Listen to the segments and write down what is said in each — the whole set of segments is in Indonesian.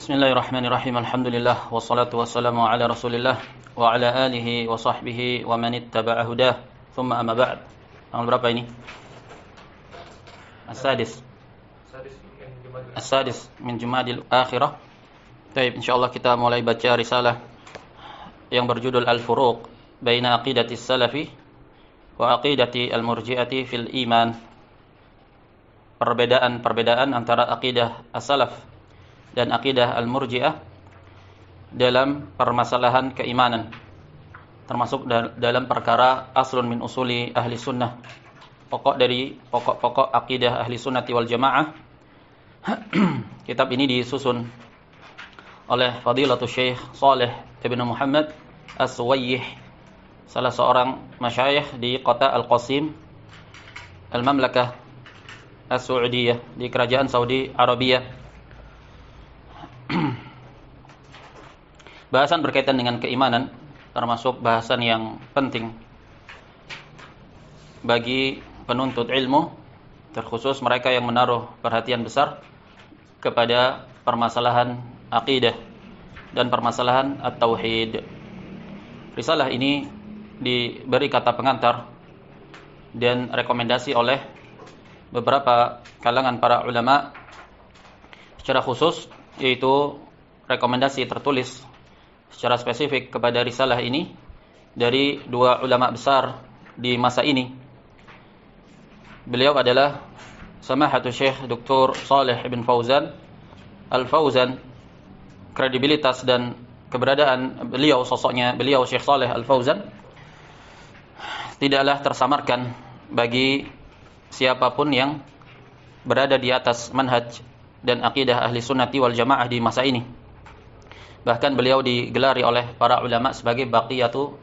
Bismillahirrahmanirrahim. Alhamdulillah wassalatu wassalamu ala Rasulillah wa ala alihi wa sahbihi wa man ittaba'a hudah. Thumma amma ba'd. Tanggal berapa ini? As-sadis. As-sadis min Jumadil Akhirah. Baik, insyaallah kita mulai baca risalah yang berjudul Al-Furuq baina aqidati salafi wa aqidati al-murji'ati fil iman. Perbedaan antara aqidah as-salaf dan aqidah al-murji'ah dalam permasalahan keimanan, termasuk dalam perkara aslun min usuli ahli sunnah, pokok dari pokok-pokok aqidah ahli sunnati wal jamaah. Kitab ini disusun oleh Fadilatul Syekh Saleh Ibn Muhammad As-Suwayyih, salah seorang masyayikh di kota Al-Qasim, Al-Mamlakah As-Saudiyah, di kerajaan Saudi Arabia. Bahasan berkaitan dengan keimanan termasuk bahasan yang penting bagi penuntut ilmu, terkhusus mereka yang menaruh perhatian besar kepada permasalahan akidah dan permasalahan at-tauhid. Risalah ini diberi kata pengantar dan rekomendasi oleh beberapa kalangan para ulama, secara khusus yaitu rekomendasi tertulis secara spesifik kepada risalah ini dari dua ulama besar di masa ini. Beliau adalah Samahatul Syekh Dr. Saleh Ibn Fauzan Al-Fauzan. Kredibilitas dan keberadaan beliau, sosoknya beliau Syekh Saleh Al-Fauzan tidaklah tersamarkan bagi siapapun yang berada di atas manhaj dan akidah ahli sunnati wal jamaah di masa ini. Bahkan beliau digelari oleh para ulama sebagai baqiyatu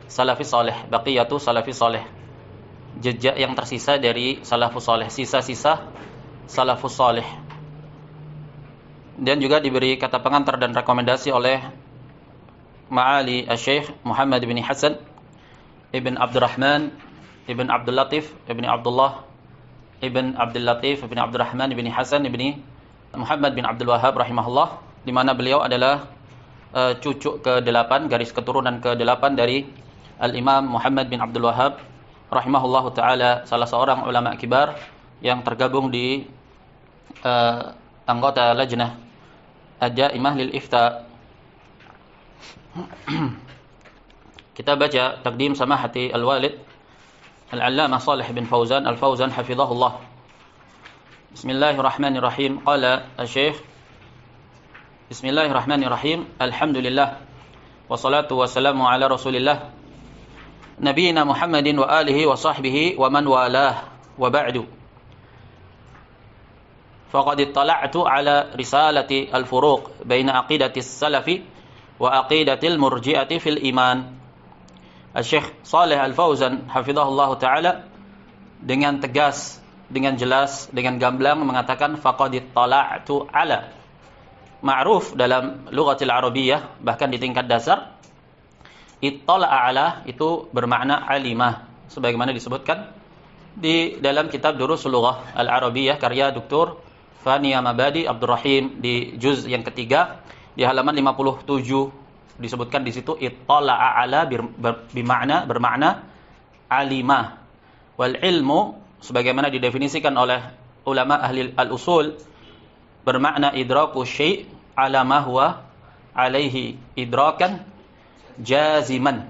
salafi saleh, baqiyatu salafi saleh, jejak yang tersisa dari salafus saleh, sisa-sisa salafus saleh. Dan juga diberi kata pengantar dan rekomendasi oleh Ma'ali Syekh Muhammad bin Hasan Ibn Abdurrahman Ibn Abdul Latif Ibn Abdullah Ibn Abdul Latif Ibn Abdurrahman Ibn Hasan Ibn Muhammad bin Abdul Wahhab rahimahullah, di mana beliau adalah cucu ke-8, garis keturunan ke-8 dari Al-Imam Muhammad bin Abdul Wahhab rahimahullahu taala, salah seorang ulama kibar yang tergabung di anggota lajnah ad-daimah lil ifta. Kita baca takdim samahati al-walid Al-Allamah Saleh bin Fauzan Al-Fauzan hafizahullah. Bismillahirrahmanirrahim. Qala asy-Syekh, Bismillahirrahmanirrahim. Alhamdulillah wassalatu wassalamu ala Rasulillah nabiyina Muhammadin wa alihi wa sahbihi wa man walah, wa ba'du. Faqad ittala'tu ala risalati al-furuq baina aqidati as-salafi wa aqidati al-murji'ati fil iman. Asy-Syekh Saleh Al-Fauzan hafizahullah taala dengan tegas, dengan jelas, dengan gamblang mengatakan faqad ittala'tu ala. Ma'ruf dalam lughatil arabiyyah, bahkan di tingkat dasar, ittala'a ala itu bermakna alimah, sebagaimana disebutkan di dalam kitab Durusul Lughah Al-Arabiyyah karya Dr. Fania Mabadi Abdurrahim di juz yang ketiga di halaman 57, disebutkan di situ ittala'a ala bermakna alimah. Wal ilmu sebagaimana didefinisikan oleh ulama ahli al-usul bermakna idraku syai' ala ma huwa alaihi idrakan jaziman.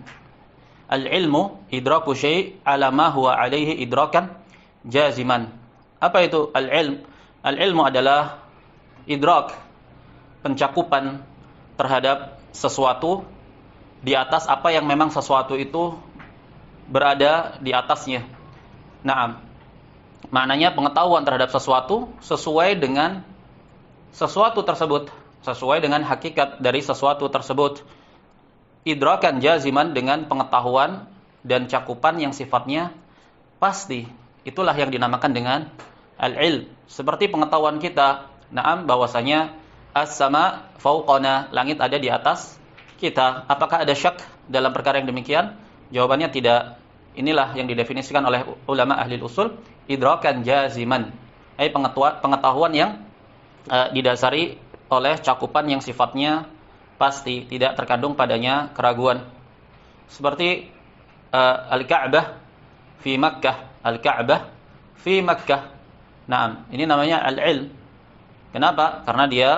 Al-ilmu idraku syai' ala ma huwa alaihi idrakan jaziman. Apa itu al-ilm? Al-ilmu adalah idrak, pencakupan terhadap sesuatu di atas apa yang memang sesuatu itu berada di atasnya. Naam. Maknanya pengetahuan terhadap sesuatu sesuai dengan sesuatu tersebut, sesuai dengan hakikat dari sesuatu tersebut. Idrakan jaziman, dengan pengetahuan dan cakupan yang sifatnya pasti. Itulah yang dinamakan dengan al-ilm. Seperti pengetahuan kita, naam, bahwasanya as-sama fauqana, langit ada di atas kita. Apakah ada syak dalam perkara yang demikian? Jawabannya tidak. Inilah yang didefinisikan oleh ulama ahli usul, idrakan jaziman, pengetahuan yang didasari oleh cakupan yang sifatnya pasti, tidak terkandung padanya keraguan. Seperti Al-Ka'bah fi Makkah, Al-Ka'bah fi Makkah. Nah, ini namanya al-ilm. Kenapa? Karena dia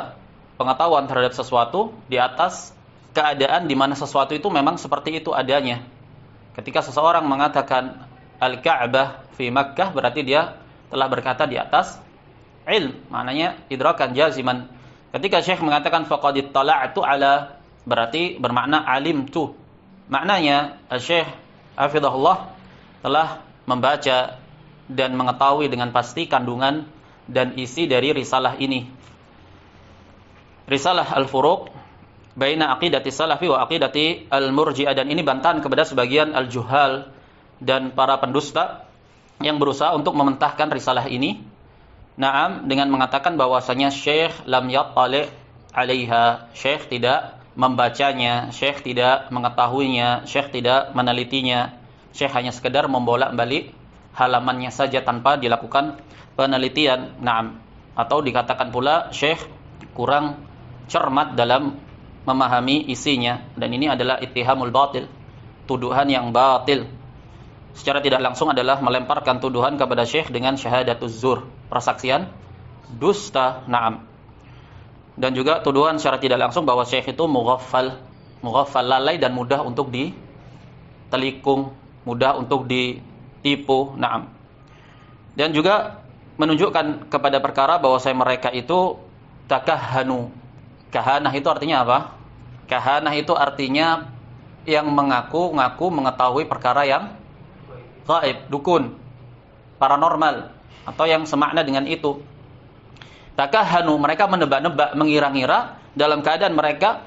pengetahuan terhadap sesuatu di atas keadaan di mana sesuatu itu memang seperti itu adanya. Ketika seseorang mengatakan Al-Ka'bah fi Makkah, berarti dia telah berkata di atas ilm, maknanya idrakan jaziman. Ketika Syekh mengatakan faqad ittala'tu ala, berarti bermakna alimtu. Maknanya Syekh hafizahullah telah membaca dan mengetahui dengan pasti kandungan dan isi dari risalah ini. Risalah Al-Furuq baina aqidati salafi wa aqidati al-murji'ah, dan ini bantahan kepada sebagian al-juhal dan para pendusta yang berusaha untuk mementahkan risalah ini. Naam, dengan mengatakan bahwasanya Syekh lam yattali' 'alaiha, Syekh tidak membacanya, Syekh tidak mengetahuinya, Syekh tidak menelitinya. Syekh hanya sekedar membolak-balik halamannya saja tanpa dilakukan penelitian. Naam, atau dikatakan pula Syekh kurang cermat dalam memahami isinya, dan ini adalah ittihamul batil, tuduhan yang batil. Secara tidak langsung adalah melemparkan tuduhan kepada Syekh dengan syahadatuz zur, persaksian dusta. Naam. Dan juga tuduhan secara tidak langsung bahwa Syekh itu mughaffal, lalai dan mudah untuk ditelikung, mudah untuk ditipu. Naam. Dan juga menunjukkan kepada perkara bahwa mereka itu takahhanu. Kahanah itu artinya apa? Kahanah itu artinya yang mengaku-ngaku mengetahui perkara yang gaib, dukun, paranormal, atau yang semakna dengan itu. Takahhanu, mereka menebak-nebak, mengira-ngira dalam keadaan mereka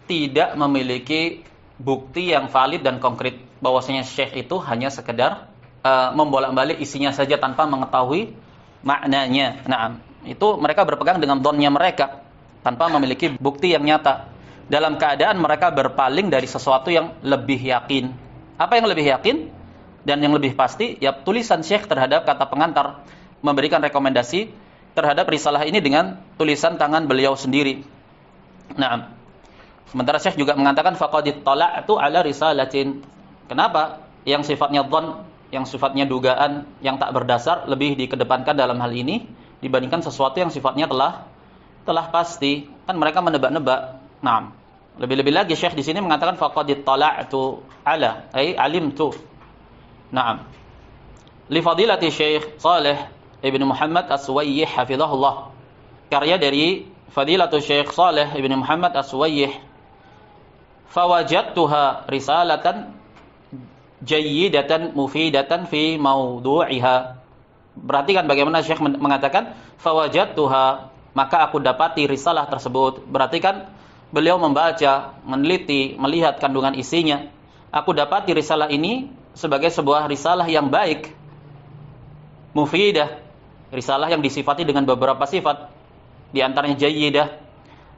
tidak memiliki bukti yang valid dan konkret bahwasanya Syekh itu hanya sekedar membolak-balik isinya saja tanpa mengetahui maknanya. Nah, itu mereka berpegang dengan dhonnya mereka tanpa memiliki bukti yang nyata. Dalam keadaan mereka berpaling dari sesuatu yang lebih yakin. Apa yang lebih yakin dan yang lebih pasti? Ya, tulisan Syekh terhadap kata pengantar, memberikan rekomendasi terhadap risalah ini dengan tulisan tangan beliau sendiri. Nah, sementara Syekh juga mengatakan faqad ittala'tu ala risalatin. Kenapa yang sifatnya dhon, yang sifatnya dugaan, yang tak berdasar lebih dikedepankan dalam hal ini dibandingkan sesuatu yang sifatnya telah pasti? Kan mereka menebak-nebak. Nah, lebih-lebih lagi Syekh di sini mengatakan faqad ittala'tu ala, ay alimtu. Naam. Li fadilati Syekh Saleh Ibn Muhammad As-Suwayyih hafizahullah. Karya dari Fadilatu Syekh Saleh Ibn Muhammad As-Suwayyih. Fawajadtuha risalatan jayyidatan mufidatan fi mawdu'iha. Perhatikan bagaimana Syekh mengatakan fawajadtuha, maka aku dapati risalah tersebut. Berarti kan beliau membaca, meneliti, melihat kandungan isinya. Aku dapati risalah ini sebagai sebuah risalah yang baik, mufidah, risalah yang disifati dengan beberapa sifat, di antaranya jayyidah,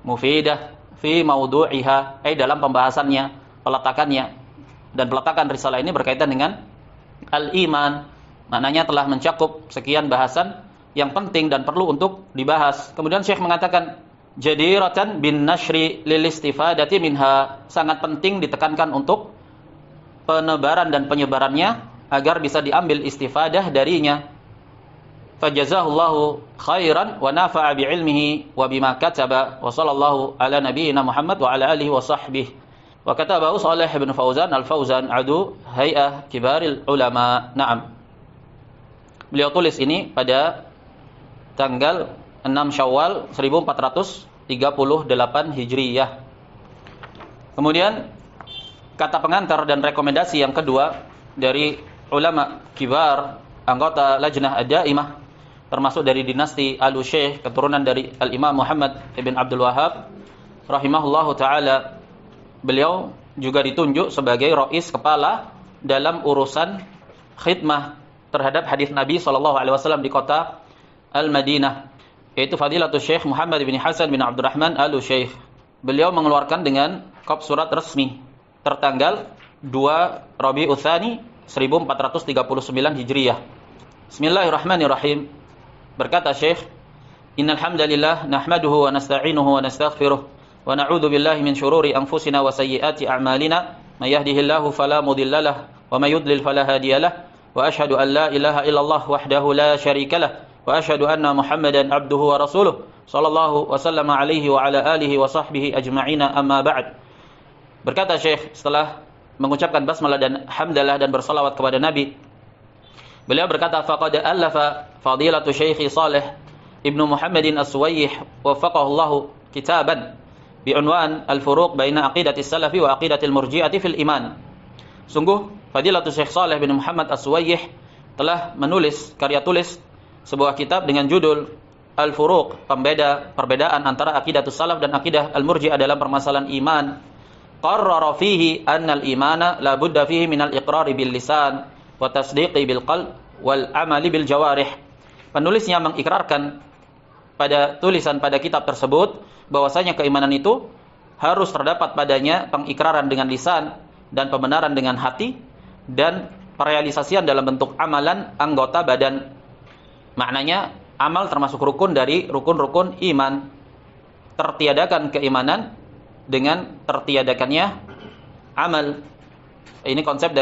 mufidah, fi mawdu'iha, dalam pembahasannya, peletakannya. Dan peletakan risalah ini berkaitan dengan al-iman, maknanya telah mencakup sekian bahasan yang penting dan perlu untuk dibahas. Kemudian Syekh mengatakan jadiratan bin nashri lil istifadati minha, sangat penting ditekankan untuk penebaran dan penyebarannya agar bisa diambil istifadah darinya. Fajazahullahu khairan wa nafa'a bi'ilmihi wa bima kataba wa sallallahu ala nabiyyina Muhammad wa ala alihi wa sahbihi. Wa katabahu Shalih bin Fauzan al-Fauzan adu hay'ah kibaril ulama. Naam. Beliau tulis ini pada tanggal 6 Syawal 1438 Hijriyah. Kemudian kata pengantar dan rekomendasi yang kedua dari ulama kibar, anggota Lajnah Ad-Daimah, termasuk dari dinasti Al-Syekh, keturunan dari Al-Imam Muhammad ibn Abdul Wahhab rahimahullahu ta'ala. Beliau juga ditunjuk sebagai rais kepala dalam urusan khidmah terhadap hadis Nabi SAW di kota Al-Madinah, yaitu Fadilatul Syekh Muhammad bin Hasan bin Abdurrahman Al-Syekh. Beliau mengeluarkan dengan kop surat resmi tertanggal 2 Rabiul Tsani 1439 Hijriyah. Bismillahirrahmanirrahim. Berkata Syekh, Innal hamdalillah nahmaduhu wa nasta'inuhu wa nastaghfiruh wa na'udzu billahi min shururi anfusina wa sayyiati a'malina may yahdihillahu fala mudilla lahu wa may yudlil fala hadiya lahu wa asyhadu an la ilaha illallah wahdahu la syarika lahu wa asyhadu anna Muhammadan abduhu wa rasuluh sallallahu wa sallama alaihi wa ala alihi wa sahbihi ajma'ina amma ba'd. Berkata Syekh setelah mengucapkan basmalah dan hamdalah dan bersalawat kepada Nabi, beliau berkata, faqad allafa fadilatu Syekh Shalih Ibnu Muhammadin As-Suwayyih waffaqahullahu kitaban bi'unwan al-furuq baina aqidati salafi wa aqidati al-murji'ati fil iman. Sungguh fadilatu Syekh Shalih bin Muhammad As-Suwayyih telah menulis karya tulis sebuah kitab dengan judul Al-Furuq, perbedaan antara aqidatus salaf dan aqidah al-murji'ah dalam permasalahan iman. Qarrara fihi anna al-imana la budda fihi min al-iqrari bil lisan wa tasdiqi bil qalb wal amali bil jawarih. Penulisnya mengikrarkan pada tulisan pada kitab tersebut bahwasanya keimanan itu harus terdapat padanya pengikraran dengan lisan dan pembenaran dengan hati dan perealisasian dalam bentuk amalan anggota badan. Maknanya amal termasuk rukun dari rukun-rukun iman. Tertiadakan keimanan dengan tertiadakannya amal. Ini konsep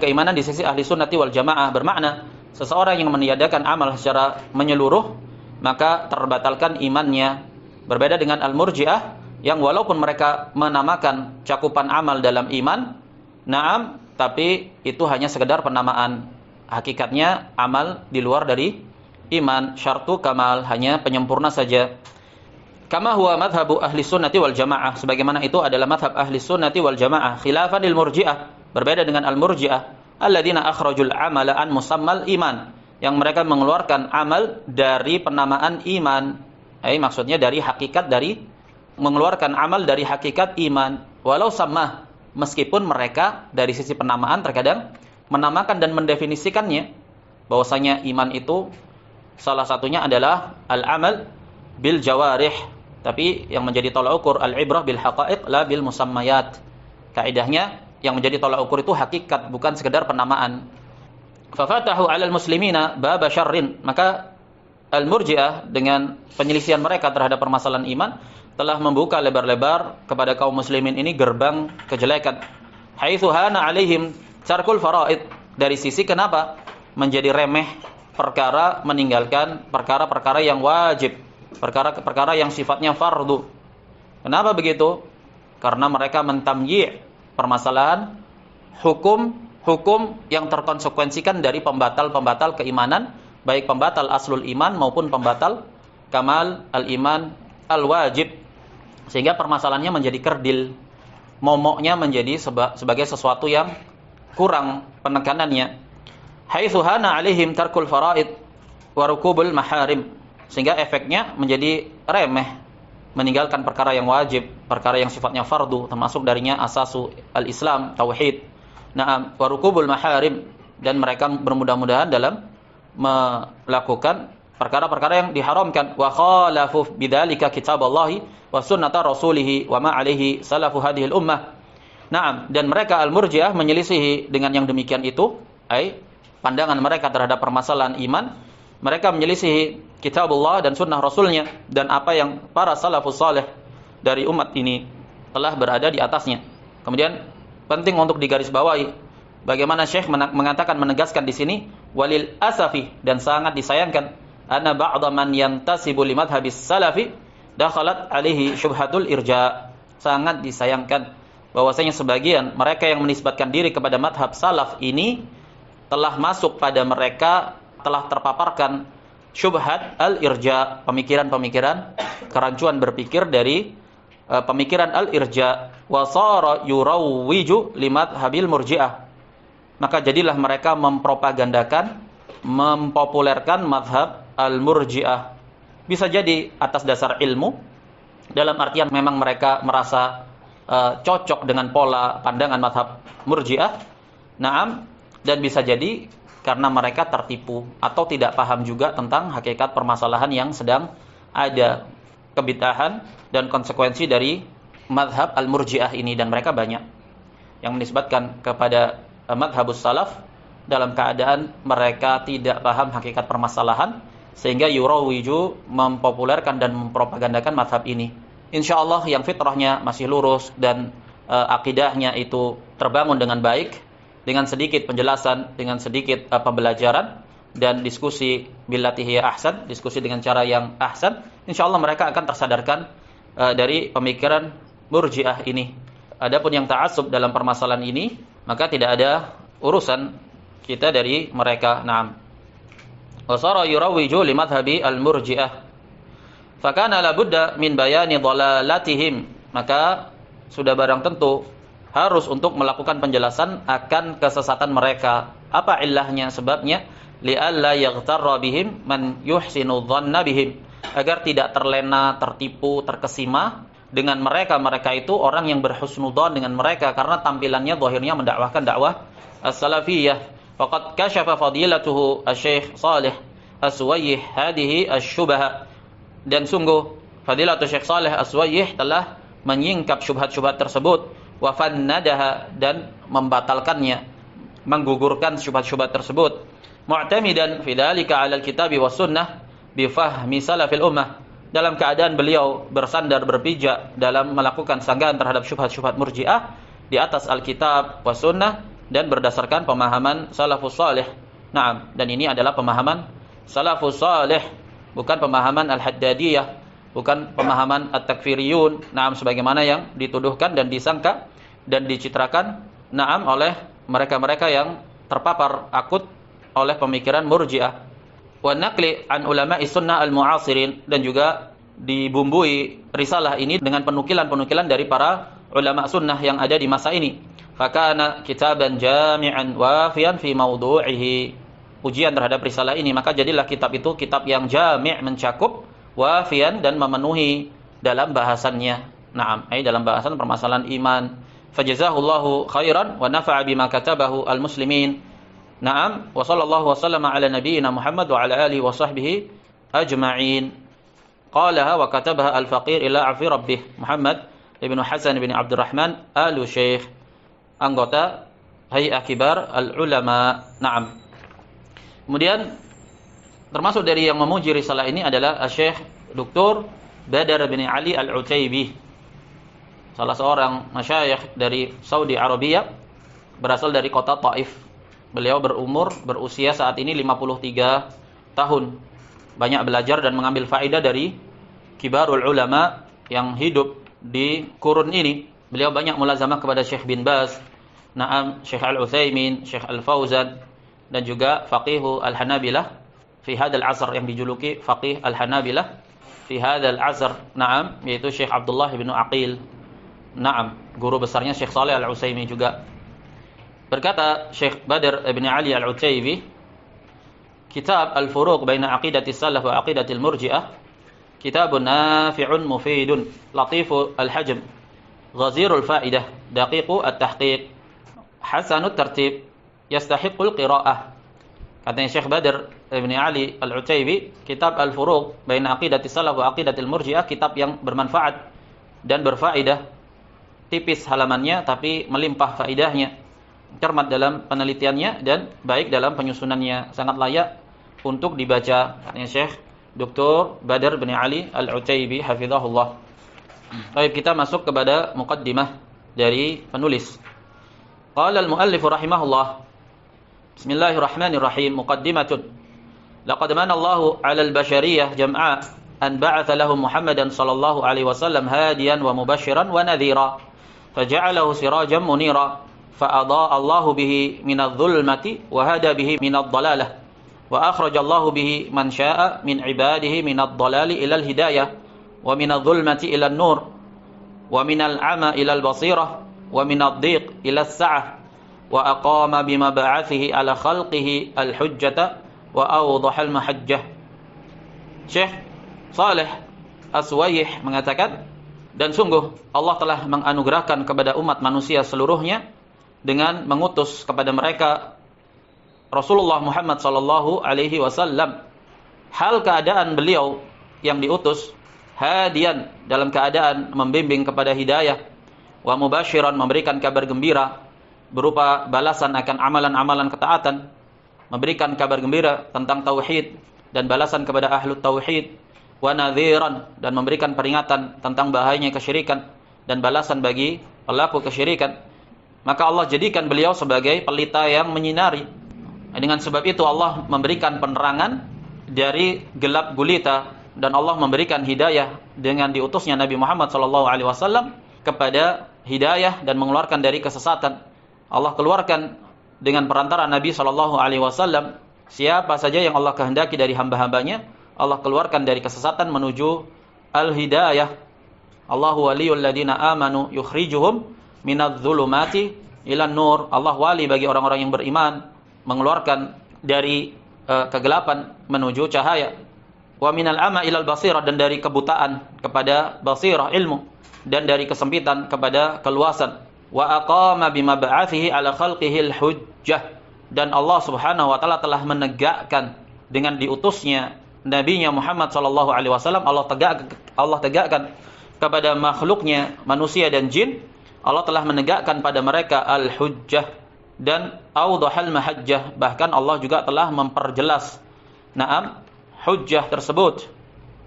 keimanan di sisi ahli sunnati wal jamaah, bermakna seseorang yang meniadakan amal secara menyeluruh maka terbatalkan imannya. Berbeda dengan al-murji'ah yang walaupun mereka menamakan cakupan amal dalam iman, na'am, tapi itu hanya sekedar penamaan. Hakikatnya amal di luar dari iman, syartu kamal, hanya penyempurna saja. Kama huwa madhabu ahli sunnati wal jamaah, sebagaimana itu adalah madhab ahli sunnati wal jamaah, khilafan lil murji'ah, berbeda dengan al-murji'ah alladzina akhrajul amala an musammal iman, yang mereka mengeluarkan amal dari penamaan iman. Maksudnya dari hakikat, dari mengeluarkan amal dari hakikat iman. Walau sama, meskipun mereka dari sisi penamaan terkadang menamakan dan mendefinisikannya bahwasanya iman itu salah satunya adalah al-amal bil jawarih, tapi yang menjadi tolak ukur al-ibrah bil haqa'iq la bil musammayat. Kaidahnya yang menjadi tolak ukur itu hakikat, bukan sekedar penamaan. Fafatahu 'alal muslimina baba syarrin, maka al-murji'ah dengan penyelisihan mereka terhadap permasalahan iman telah membuka lebar-lebar kepada kaum muslimin ini gerbang kejelekan. Haitsu hana 'alaihim tarkul faraid, dari sisi kenapa menjadi remeh perkara meninggalkan perkara-perkara yang wajib, perkara-perkara yang sifatnya fardu. Kenapa begitu? Karena mereka mentamyi' permasalahan hukum yang terkonsekuensikan dari pembatal-pembatal keimanan, baik pembatal aslul iman maupun pembatal kamal al-iman al-wajib, sehingga permasalahannya menjadi kerdil, momoknya menjadi sebagai sesuatu yang kurang penekanannya. Haitsu hana 'alaihim tarkul faraid wa rukubul maharim, sehingga efeknya menjadi remeh, meninggalkan perkara yang wajib, perkara yang sifatnya fardu, termasuk darinya asasu al-Islam, tauhid. Na'am, wa rukubul maharim, dan mereka bermudah-mudahan dalam melakukan perkara-perkara yang diharamkan. Wa khalafu bidzalika kitaballahi wa sunnata rasulih wa ma alaihi salafu hadhil ummah. Na'am, dan mereka al-murji'ah menyelisihi dengan yang demikian itu, pandangan mereka terhadap permasalahan iman, mereka menyelisihi kitabullah dan sunnah rasulnya dan apa yang para salafus saleh dari umat ini telah berada di atasnya. Kemudian penting untuk digarisbawahi bagaimana Syekh mengatakan, menegaskan di sini, walil asafi, dan sangat disayangkan, anna ba'dha man yantasibu li madhhabis salafi dakhalat alaihi syubhatul irja. Sangat disayangkan bahwasanya sebagian mereka yang menisbatkan diri kepada madhab salaf ini telah masuk pada mereka, telah terpaparkan syubhat al-irja, pemikiran-pemikiran kerancuan berpikir dari pemikiran al-irja, wa sara yurawwiju limadhhabil murji'ah. Maka jadilah mereka mempropagandakan, mempopulerkan madhab al-murji'ah. Bisa jadi atas dasar ilmu, dalam artian memang mereka merasa cocok dengan pola pandangan madhab murji'ah. Naam, dan bisa jadi karena mereka tertipu atau tidak paham juga tentang hakikat permasalahan yang sedang ada, kebid'ahan dan konsekuensi dari madhab al-murji'ah ini. Dan mereka banyak yang menisbatkan kepada madhabus salaf dalam keadaan mereka tidak paham hakikat permasalahan, sehingga yurawiju mempopulerkan dan mempropagandakan mazhab ini. Insyaallah yang fitrahnya masih lurus dan akidahnya itu terbangun dengan baik, dengan sedikit penjelasan, dengan sedikit pembelajaran dan diskusi billatihi ahsan, diskusi dengan cara yang ahsan, insyaallah mereka akan tersadarkan dari pemikiran Murji'ah ini. Adapun yang ta'assub dalam permasalahan ini, maka tidak ada urusan kita dari mereka. Naam. Wa sara yurawiju li madhhabi al-Murji'ah. Fa kana la budda min bayani dhalalatihim. Maka sudah barang tentu harus untuk melakukan penjelasan akan kesesatan mereka. Apa illahnya, sebabnya? Li'alla yaghtarra bihim man yuhsinu dhanna bihim. Agar tidak terlena, tertipu, terkesima dengan mereka itu orang yang berhusnudzon dengan mereka karena tampilannya zahirnya mendakwahkan dakwah as-salafiyah. Faqad kashafa fadilatuhu asy-Syaikh Shalih As-Suwayyih hadhihi asy-syubha. Dan sungguh fadilatu Syekh Shalih As-Suwayyih telah menyingkap syubhat-syubhat tersebut, wa fannadaha, dan membatalkannya, menggugurkan syubhat-syubhat tersebut. Mu'tamidan fi dzalika 'ala al-kitabi was sunnah bi fahmi salafil ummah. Dalam keadaan beliau bersandar, berpijak dalam melakukan sanggahan terhadap syubhat-syubhat Murji'ah di atas Alkitab was sunnah dan berdasarkan pemahaman salafus salih. Naam, dan ini adalah pemahaman salafus salih, bukan pemahaman al-Haddadiyah, bukan pemahaman at-takfiriyun. Naam, sebagaimana yang dituduhkan dan disangka dan dicitrakan naam oleh mereka-mereka yang terpapar akut oleh pemikiran Murji'ah. Wa naqli an ulama'i sunnah al-mu'asirin, dan juga dibumbui risalah ini dengan penukilan-penukilan dari para ulama sunnah yang ada di masa ini. Fakana kitaban jami'an wafiyan fi mawdu'ihi. Ujian terhadap risalah ini, maka jadilah kitab itu kitab yang jami', mencakup, wafiyan, dan memenuhi dalam bahasannya. Naam, dalam bahasan permasalahan iman. Fajazahullahu khairan wa nafa'a bima katabahu al-muslimin. Naam, wa sallallahu wasallama ala nabiyyina Muhammad wa ala alihi wa sahbihi ajma'in. Qalaha wa katabaha al-faqir ila afi rabbih Muhammad ibn Hasan ibn Abdurrahman al-Syekh, anggota Hay'ah Kibar al-Ulama. Naam. Kemudian termasuk dari yang memuji risalah ini adalah Syekh Dr. Badar bin Ali al-Utaibi, salah seorang masyayikh dari Saudi Arabia, berasal dari kota Taif. Beliau berusia saat ini 53 tahun. Banyak belajar dan mengambil faedah dari kibarul ulama yang hidup di kurun ini. Beliau banyak mulazamah kepada Syekh bin Baz, Naam, Syekh Al-Utsaimin, Syekh Al-Fauzan, dan juga Faqihu Al-Hanabilah fi hadzal asr, yang dijuluki Faqih Al-Hanabilah fi hadzal asr. Naam, yaitu Syekh Abdullah bin Aqil. Naam, guru besarnya Syekh Shalih Al-Utsaimin juga. Berkata Syekh Badr bin Ali al-Utaibi, kitab Al-Furuq baina aqidati salaf wa aqidati al-Murji'ah kitabun nafi'un mufidun latifu al-hajm ghazirul fa'idah daqiqu at-tahqiq hasanut tartib yastahiqul qira'ah. Katanya Syekh Badr bin Ali al-Utaibi, kitab Al-Furuq baina aqidati salaf wa aqidati al-Murji'ah, kitab yang bermanfaat dan berfaedah, tipis halamannya tapi melimpah faedahnya, cermat dalam penelitiannya dan baik dalam penyusunannya, sangat layak untuk dibaca. Katanya Syekh Dr. Badr bin Ali al-Utaibi hafizahullah. Baik, kita masuk kepada muqaddimah dari penulis. Qala al-muallif rahimahullah. Bismillahirrahmanirrahim. Muqaddimatun. Laqad manna Allahu 'alal bashariyah jam'a an ba'atha lahum Muhammadan sallallahu alaihi wasallam hadiyan wa mubashiran wa nadhira faja'alahu sirajan munira. فأضاء الله به من الظلمة وهدى به من الضلالة وأخرج الله به من شاء من عباده من الضلال إلى الهداية ومن الظلمة إلى النور ومن العمى إلى البصيرة ومن الضيق إلى السعة وأقام بمبعثه على خلقه الحجة وأوضح المحجة. Syekh Shalih As-Suwayyih mengatakan, dan sungguh Allah telah menganugerahkan kepada umat manusia seluruhnya dengan mengutus kepada mereka Rasulullah Muhammad sallallahu alaihi wasallam. Hal keadaan beliau yang diutus hadian, dalam keadaan membimbing kepada hidayah, wa mubashiran, memberikan kabar gembira berupa balasan akan amalan-amalan ketaatan, memberikan kabar gembira tentang tauhid, dan balasan kepada ahlu tauhid, wa nadhiran, dan memberikan peringatan tentang bahayanya kesyirikan dan balasan bagi pelaku kesyirikan. Maka Allah jadikan beliau sebagai pelita yang menyinari. Dengan sebab itu Allah memberikan penerangan dari gelap gulita, dan Allah memberikan hidayah dengan diutusnya Nabi Muhammad SAW kepada hidayah dan mengeluarkan dari kesesatan. Allah keluarkan dengan perantara Nabi SAW siapa saja yang Allah kehendaki dari hamba-hambanya, Allah keluarkan dari kesesatan menuju al-hidayah. Allahu waliyul ladina amanu yukhrijuhum minadh-dhulumati ilan nur. Allah wali bagi orang-orang yang beriman, mengeluarkan dari kegelapan menuju cahaya. Wa minal ama ilal basirah, dan dari kebutaan kepada basirah ilmu, dan dari kesempitan kepada keluasan. Wa aqama bima ba'athihi ala khalqihi al-hujjah, dan Allah Subhanahu wa taala telah menegakkan dengan diutusnya nabinya Muhammad sallallahu alaihi wasallam, Allah tegakkan kepada makhluknya manusia dan jin, Allah telah menegakkan pada mereka al-hujjah dan awdahal mahajjah, bahkan Allah juga telah memperjelas hujjah tersebut.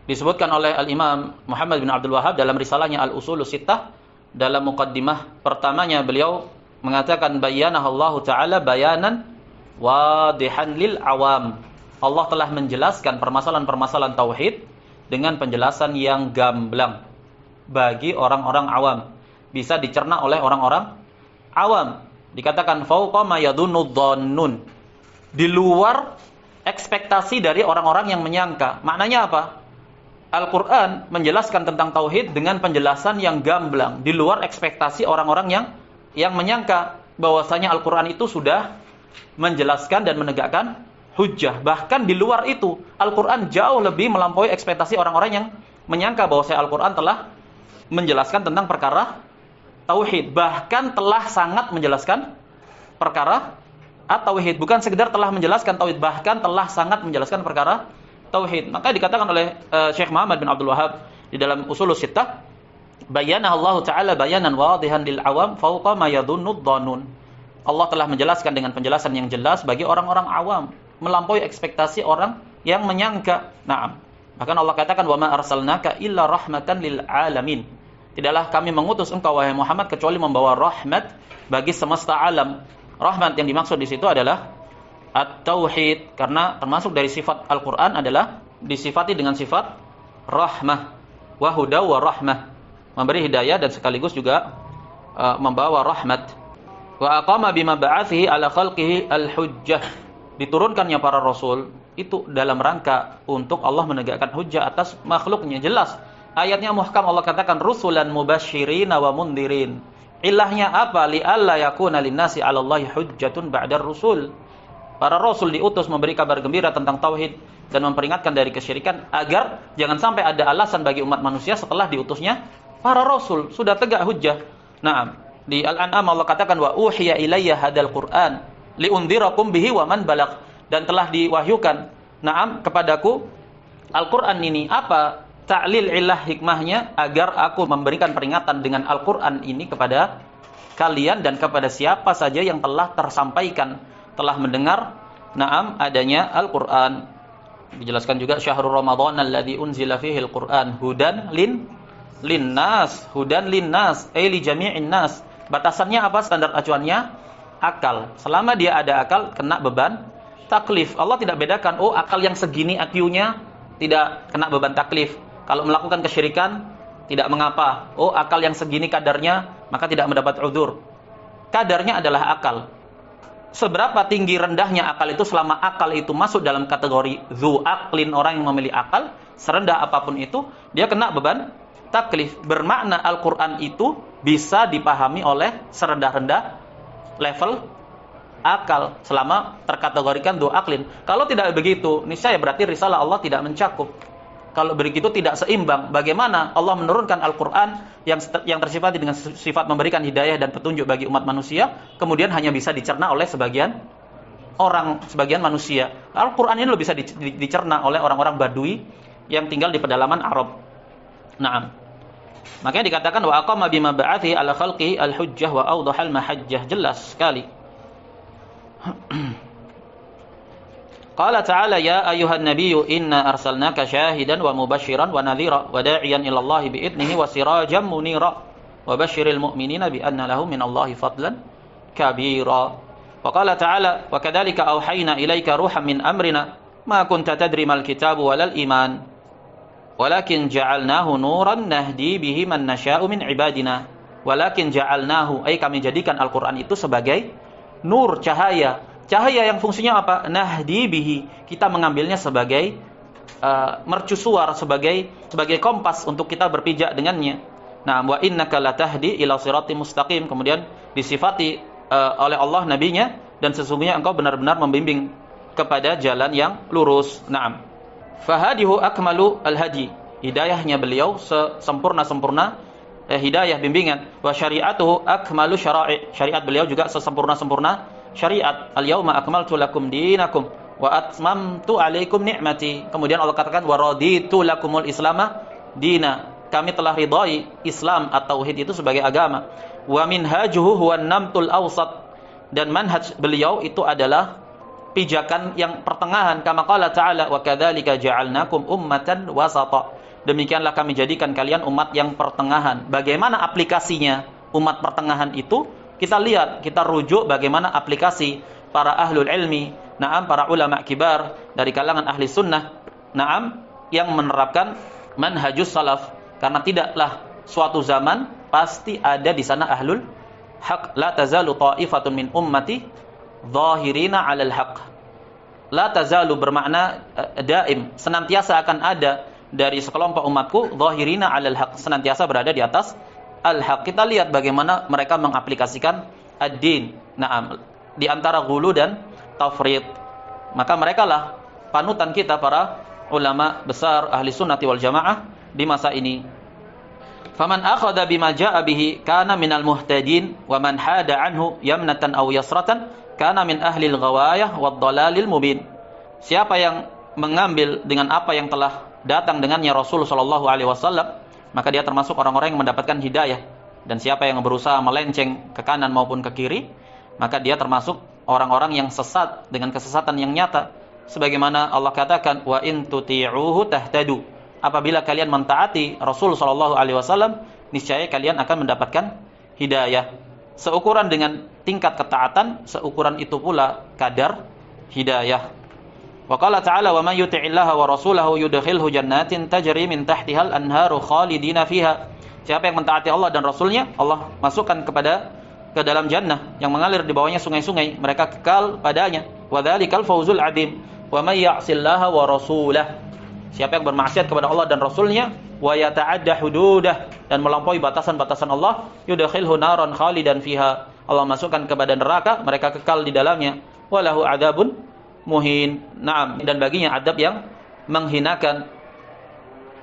Disebutkan oleh Al-Imam Muhammad bin Abdul Wahhab dalam risalahnya Al-Usulus Sittah, dalam muqaddimah pertamanya beliau mengatakan bayyanahallahu ta'ala bayanan wadihan lil awam. Allah telah menjelaskan permasalahan-permasalahan tauhid dengan penjelasan yang gamblang bagi orang-orang awam, bisa dicerna oleh orang-orang awam. Dikatakan fauqa ma yadhunnu dhannun, di luar ekspektasi dari orang-orang yang menyangka. Maknanya apa? Al-Quran menjelaskan tentang tauhid dengan penjelasan yang gamblang, di luar ekspektasi orang-orang yang menyangka bahwasanya Al-Quran itu sudah menjelaskan dan menegakkan hujjah. Bahkan di luar itu, Al-Quran jauh lebih melampaui ekspektasi orang-orang yang menyangka bahwasanya Al-Quran telah menjelaskan tentang perkara tauhid, bahkan telah sangat menjelaskan perkara at-tauhid. Bukan sekedar telah menjelaskan tauhid, bahkan telah sangat menjelaskan perkara tauhid. Maka dikatakan oleh Syekh Muhammad bin Abdul Wahhab di dalam Usulus Sittah, bayyana Allah Ta'ala bayanan wadihan lil awam fauqa ma yadhunnu dhannun. Allah telah menjelaskan dengan penjelasan yang jelas bagi orang-orang awam, melampaui ekspektasi orang yang menyangka. Naam. Bahkan Allah katakan wa ma arsalnaka illa rahmatan lil alamin. Tidaklah kami mengutus engkau wahai Muhammad kecuali membawa rahmat bagi semesta alam. Rahmat yang dimaksud di situ adalah at-tauhid, karena termasuk dari sifat Al-Qur'an adalah disifati dengan sifat rahmah, wa huda wa rahmah, memberi hidayah dan sekaligus juga membawa rahmat. Wa aqama bima ba'athihi ala khalqihi al-hujjah, diturunkannya para rasul itu dalam rangka untuk Allah menegakkan hujjah atas makhluknya. Jelas ayatnya muhkam, Allah katakan rusulan mubasysyirin wa mundirin. Ilahnya apa? Li alla yakuna linnasi 'alallahi hujjatun ba'dar rusul. Para rasul diutus memberi kabar gembira tentang tauhid dan memperingatkan dari kesyirikan, agar jangan sampai ada alasan bagi umat manusia setelah diutusnya para rasul. Sudah tegak hujjah. Naam. Di Al-An'am Allah katakan wa uhiya ilayya hadal Qur'an liundhirakum bihi wa man balagh, dan telah diwahyukan kepadaku Al-Qur'an ini. Apa ta'lil ilah hikmahnya? Agar aku memberikan peringatan dengan Al-Qur'an ini kepada kalian dan kepada siapa saja yang telah tersampaikan, telah mendengar adanya Al-Qur'an. Dijelaskan juga syahrul Ramadan alladzi unzila fihi al-Qur'an hudan linnas, hudan linnas ay li jami'in nas. Batasannya apa? Standar acuannya akal. Selama dia ada akal, kena beban taklif. Allah tidak bedakan, oh akal yang segini IQ-nya tidak kena beban taklif. Kalau melakukan kesyirikan tidak mengapa. Oh akal yang segini kadarnya maka tidak mendapat udzur. Kadarnya adalah akal. Seberapa tinggi rendahnya akal itu, selama akal itu masuk dalam kategori dzu aqlin, orang yang memiliki akal, serendah apapun itu, dia kena beban taklif. Bermakna Al-Quran itu bisa dipahami oleh serendah-rendah level akal selama terkategorikan dzu aqlin. Kalau tidak begitu, niscaya berarti risalah Allah tidak mencakup. Kalau begitu tidak seimbang. Bagaimana Allah menurunkan Al-Quran yang tersifat dengan sifat memberikan hidayah dan petunjuk bagi umat manusia, kemudian hanya bisa dicerna oleh sebagian orang, sebagian manusia. Al-Quran ini bisa dicerna oleh orang-orang Badui yang tinggal di pedalaman Arab. Naam. Makanya dikatakan wa aqama bima ba'athi ala khalqihi al-hujjah wa awdahal mahajjah. Jelas sekali. Qala ta'ala ya ayuhan nabiyyu inna arsalnaka syahidan wa mubasysyiran wa nadhira wa da'iyan ila Allah bi idnihi wa sirajan munira wa basyiril mu'minina bi anna lahum minallahi fadlan kabira. Wa qala ta'ala wa kadzalika auhayna ilaika ruhan min amrina ma kunta tadri mal kitabu walal iman walakin ja'alnahu nuran nahdi bihi man nasya'u min ibadina. Walakin ja'alnahu, ay kami jadikan Al-Qur'an itu sebagai nur, cahaya. Cahaya yang fungsinya apa? Nahdi bihi, kita mengambilnya sebagai mercusuar, sebagai kompas untuk kita berpijak dengannya. Nah, wa innaka latahdi ila siratim mustaqim. Kemudian disifati oleh Allah nabinya, dan sesungguhnya engkau benar-benar membimbing kepada jalan yang lurus. Naam. Fahadihu akmalu al-hadi. Hidayahnya beliau sesempurna-sempurna hidayah bimbingan. Wa syari'atuhu akmalu syara'i. Syariat beliau juga sesempurna-sempurna syariat. Al-yauma akmaltu lakum dinakum wa atmamtu alaikum ni'mati. Kemudian Allah katakan wa raditu lakumul islama dina. Kami telah ridai Islam atau tauhid itu sebagai agama. Wa minhajuhu huwan namtul awsat. Dan manhaj beliau itu adalah pijakan yang pertengahan. Kama qala ta'ala wa kadzalika ja'alnakum ummatan wasata. Demikianlah kami jadikan kalian umat yang pertengahan. Bagaimana aplikasinya umat pertengahan itu? Kita lihat, kita rujuk bagaimana aplikasi para ahlul ilmi, na'am, para ulama kibar dari kalangan ahli sunnah, na'am, yang menerapkan manhajus salaf. Karena tidaklah suatu zaman pasti ada di sana ahlul haq. La tazalu ta'ifatun min ummati zahirina 'alal haq. La tazalu bermakna daim, senantiasa akan ada dari sekelompok umatku zahirina 'alal haq, senantiasa berada di atas al-haq. Kita lihat bagaimana mereka mengaplikasikan ad-din. Naam, di antara ghulu dan tafrid. Maka merekalah panutan kita para ulama besar ahli sunnati wal jamaah di masa ini. Faman akhadha bima jaa'a bihi kana minal muhtadin wa man hada anhu yamnatan aw yasratan kana min ahlil ghawayah wad dhalalil mubin. Siapa yang mengambil dengan apa yang telah datang dengannya Rasul sallallahu alaihi wasallam, maka dia termasuk orang-orang yang mendapatkan hidayah. Dan siapa yang berusaha melenceng ke kanan maupun ke kiri, maka dia termasuk orang-orang yang sesat dengan kesesatan yang nyata. Sebagaimana Allah katakan, wa in tuti'uhu tahtadu. Apabila kalian mentaati Rasul sallallahu alaihi wasallam, niscaya kalian akan mendapatkan hidayah. Seukuran dengan tingkat ketaatan, seukuran itu pula kadar hidayah. Wa qala ta'ala wa man yuti'illaha wa rasulahu yudkhilhu jannatin tajri min tahtihal anharu khalidina fiha. Siapa yang mentaati Allah dan Rasulnya, Allah masukkan ke dalam jannah yang mengalir di bawahnya sungai-sungai, mereka kekal padanya. Wa dzalikal fawzul 'adzim. Wa may ya'sillaha wa rasulahu. Siapa yang bermaksiat kepada Allah dan Rasulnya, wa yata'adda hududah, dan melampaui batasan-batasan Allah, yudkhilhu naran khalidan fiha. Allah masukkan kepada neraka, mereka kekal di dalamnya. Walahu adzabun muhin. Naam, dan baginya adab yang menghinakan.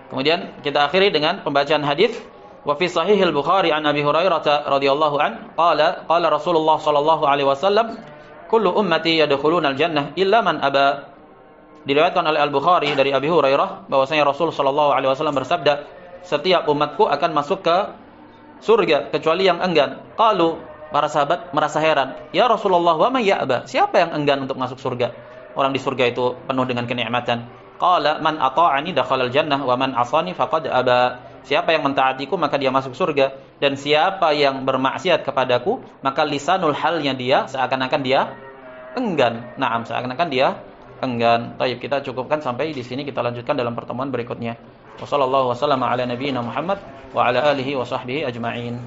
Kemudian kita akhiri dengan pembacaan hadis. Wa fi sahihil Bukhari an Abi Hurairah radhiyallahu an qala Rasulullah sallallahu alaihi wasallam kullu ummati yadkhulunal jannah illa man aba. Diriwayatkan oleh Al-Bukhari dari Abi Hurairah bahwasanya Rasul sallallahu alaihi wasallam bersabda, setiap umatku akan masuk ke surga kecuali yang enggan. Qalu, para sahabat merasa heran, ya Rasulullah, wa may ya'ba? Siapa yang enggan untuk masuk surga? Orang di surga itu penuh dengan kenikmatan. Qala man ata'ani dakhalal jannah wa man 'asani faqad aba. Siapa yang mentaatiku maka dia masuk surga, dan siapa yang bermaksiat kepadaku maka lisanul halnya dia seakan-akan dia enggan. Naam, seakan-akan dia enggan. Baik, kita cukupkan sampai di sini, kita lanjutkan dalam pertemuan berikutnya. Wassallallahu wasallam ala nabiyyina Muhammad wa ala alihi wa sahbihi ajma'in.